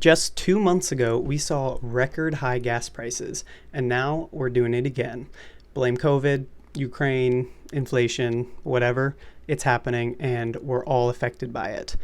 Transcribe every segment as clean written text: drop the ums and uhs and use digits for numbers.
Just 2 months ago, we saw record high gas prices, and now we're doing it again. Blame COVID, Ukraine, inflation, whatever, it's happening, and we're all affected by it.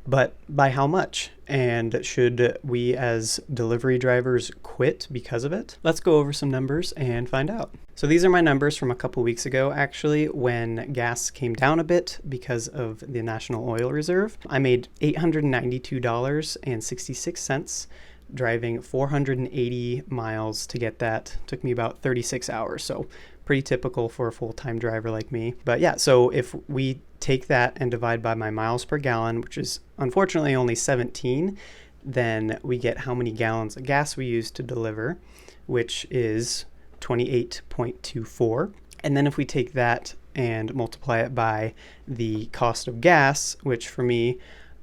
But by how much? And should we as delivery drivers quit because of it? Let's go over some numbers and find out. So these are my numbers from a couple weeks ago, actually, when gas came down a bit because of the National Oil Reserve. I made $892.66 driving 480 miles to get that. Took me about 36 hours, so pretty typical for a full-time driver like me. But yeah, so if we take that and divide by my miles per gallon, which is unfortunately only 17, then we get how many gallons of gas we use to deliver, which is 28.24. And then if we take that and multiply it by the cost of gas, which for me,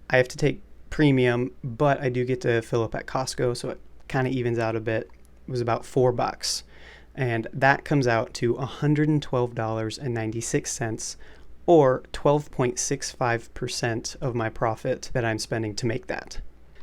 I have to take premium, but I do get to fill up at Costco, so it kind of evens out a bit. It was about $4. And that comes out to $112.96, or 12.65% of my profit that I'm spending to make that.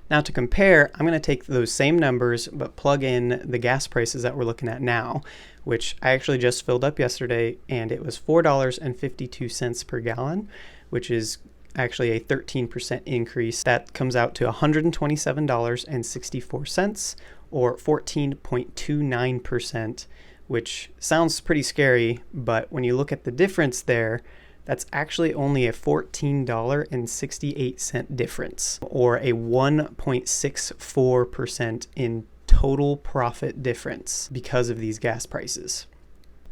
Now to compare, I'm going to take those same numbers but plug in the gas prices that we're looking at now, which I actually just filled up yesterday, and it was $4.52 per gallon, which is actually a 13% increase. That comes out to $127.64, or 14.29%, which sounds pretty scary, but when you look at the difference there, that's actually only a $14.68 difference, or a 1.64% in total profit difference because of these gas prices.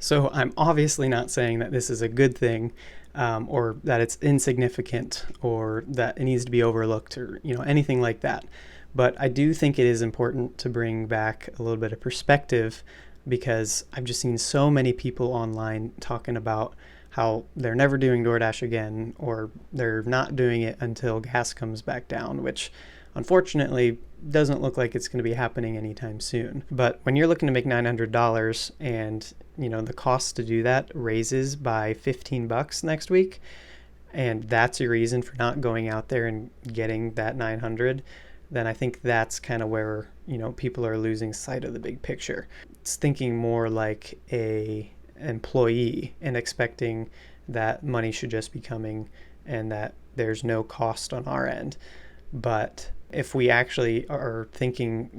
So I'm obviously not saying that this is a good thing, or that it's insignificant, or that it needs to be overlooked, or anything like that. But I do think it is important to bring back a little bit of perspective, because I've just seen so many people online talking about how they're never doing DoorDash again, or they're not doing it until gas comes back down, which unfortunately doesn't look like it's going to be happening anytime soon. But when you're looking to make $900 and the cost to do that raises by $15 next week, and that's your reason for not going out there and getting that 900, then I think that's kind of where people are losing sight of the big picture. It's thinking more like a employee and expecting that money should just be coming and that there's no cost on our end. But if we actually are thinking,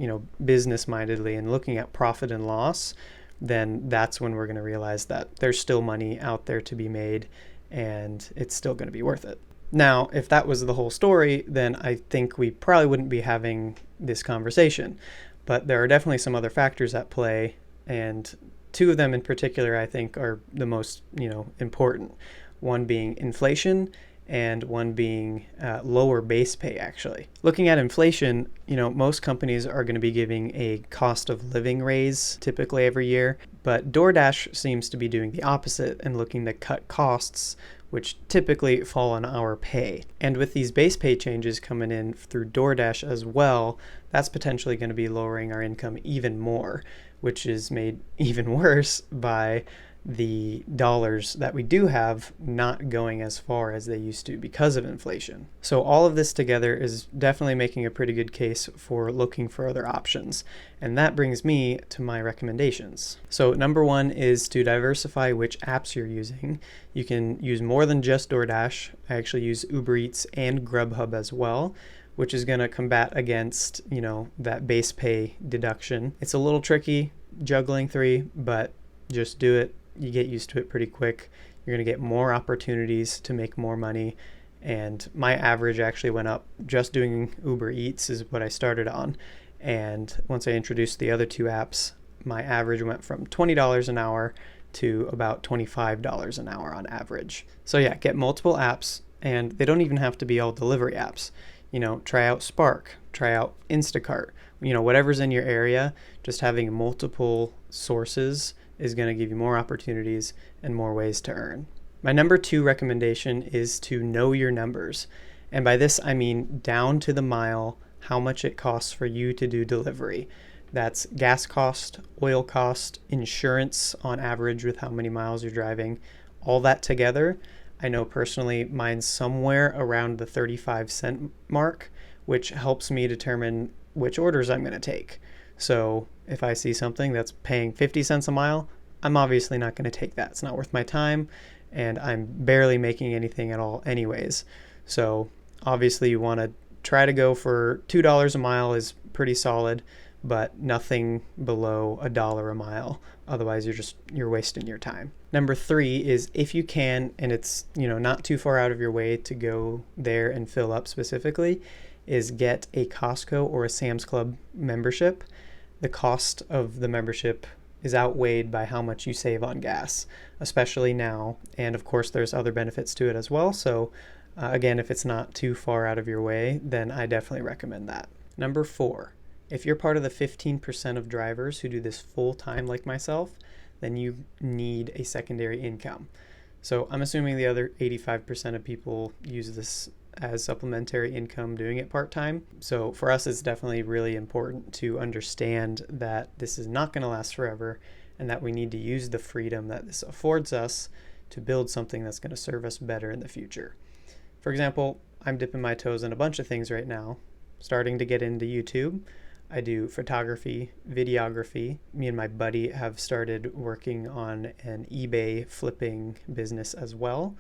business mindedly and looking at profit and loss, then that's when we're going to realize that there's still money out there to be made and it's still going to be worth it. Now, if that was the whole story, then I think we probably wouldn't be having this conversation. But there are definitely some other factors at play, and two of them in particular I think are the most important. One being inflation, and one being lower base pay, actually. Looking at inflation, most companies are going to be giving a cost of living raise typically every year, but DoorDash seems to be doing the opposite and looking to cut costs, which typically fall on our pay. And with these base pay changes coming in through DoorDash as well, that's potentially going to be lowering our income even more, which is made even worse by the dollars that we do have not going as far as they used to because of inflation. So all of this together is definitely making a pretty good case for looking for other options. And that brings me to my recommendations. So number one is to diversify which apps you're using. You can use more than just DoorDash. I actually use UberEats and GrubHub as well, which is going to combat against, that base pay deduction. It's a little tricky juggling three, but just do it. You get used to it pretty quick. You're going to get more opportunities to make more money. And my average actually went up just doing Uber Eats is what I started on. And once I introduced the other two apps, my average went from $20 an hour to about $25 an hour on average. So yeah, get multiple apps, and they don't even have to be all delivery apps. Try out Spark, try out Instacart, whatever's in your area. Just having multiple sources is going to give you more opportunities and more ways to earn. My number two recommendation is to know your numbers. And by this, I mean down to the mile, how much it costs for you to do delivery. That's gas cost, oil cost, insurance on average with how many miles you're driving, all that together. I know personally mine's somewhere around the 35 cent mark, which helps me determine which orders I'm going to take. So if I see something that's paying 50 cents a mile, I'm obviously not going to take that. It's not worth my time, and I'm barely making anything at all anyways. So obviously you want to try to go for $2 a mile is pretty solid, but nothing below $1 a mile. Otherwise you're wasting your time. Number 3 is, if you can, and it's not too far out of your way to go there and fill up specifically, is get a Costco or a Sam's Club membership. The cost of the membership is outweighed by how much you save on gas, especially now. And of course there's other benefits to it as well. So again, if it's not too far out of your way, then I definitely recommend that. Number 4, if you're part of the 15% of drivers who do this full time like myself, then you need a secondary income. So I'm assuming the other 85% of people use this as supplementary income doing it part-time. So for us, it's definitely really important to understand that this is not going to last forever, and that we need to use the freedom that this affords us to build something that's going to serve us better in the future. For example, I'm dipping my toes in a bunch of things right now, starting to get into YouTube. I do photography, videography. Me and my buddy have started working on an eBay flipping business as well.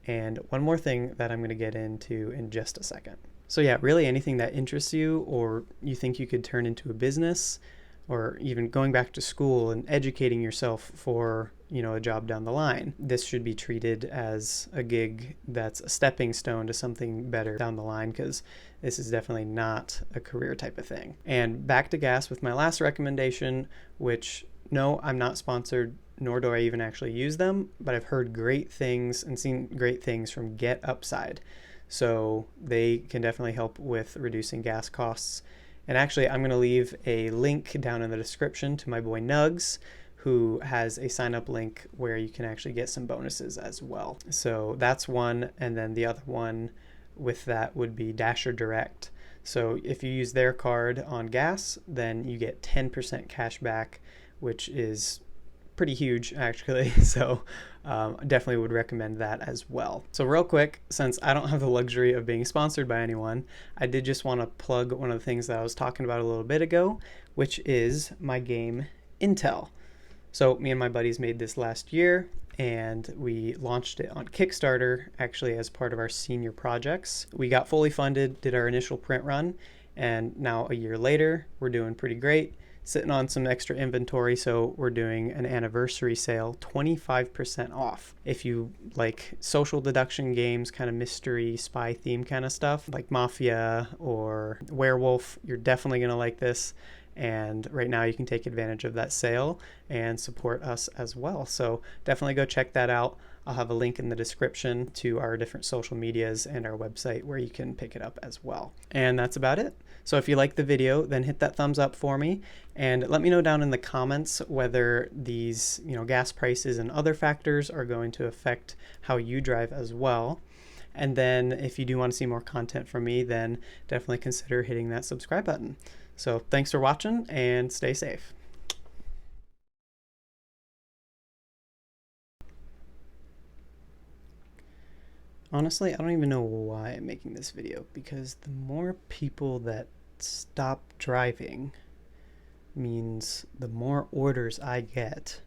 And one more thing that I'm going to get into in just a second. So yeah, really anything that interests you or you think you could turn into a business, or even going back to school and educating yourself for, a job down the line. This should be treated as a gig that's a stepping stone to something better down the line, because this is definitely not a career type of thing. And back to gas with my last recommendation, which no, I'm not sponsored, nor do I even actually use them, but I've heard great things and seen great things from Get Upside. So they can definitely help with reducing gas costs. And actually, I'm going to leave a link down in the description to my boy Nugs, who has a sign up link where you can actually get some bonuses as well. So that's one. And then the other one with that would be Dasher Direct. So if you use their card on gas, then you get 10% cash back, which is pretty huge actually. So definitely would recommend that as well. So real quick, since I don't have the luxury of being sponsored by anyone, I did just want to plug one of the things that I was talking about a little bit ago, which is my game Intel. So me and my buddies made this last year, and we launched it on Kickstarter actually as part of our senior projects. We got fully funded, did our initial print run, and now a year later we're doing pretty great, sitting on some extra inventory. So we're doing an anniversary sale, 25% off. If you like social deduction games, kind of mystery spy theme kind of stuff like Mafia or Werewolf, you're definitely going to like this. And right now you can take advantage of that sale and support us as well. So definitely go check that out. I'll have a link in the description to our different social medias and our website where you can pick it up as well. And that's about it. So if you like the video, then hit that thumbs up for me, and let me know down in the comments whether these, gas prices and other factors are going to affect how you drive as well. And then if you do want to see more content from me, then definitely consider hitting that subscribe button. So thanks for watching, and stay safe. Honestly, I don't even know why I'm making this video, because the more people that stop driving means the more orders I get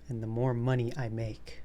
and the more money I make.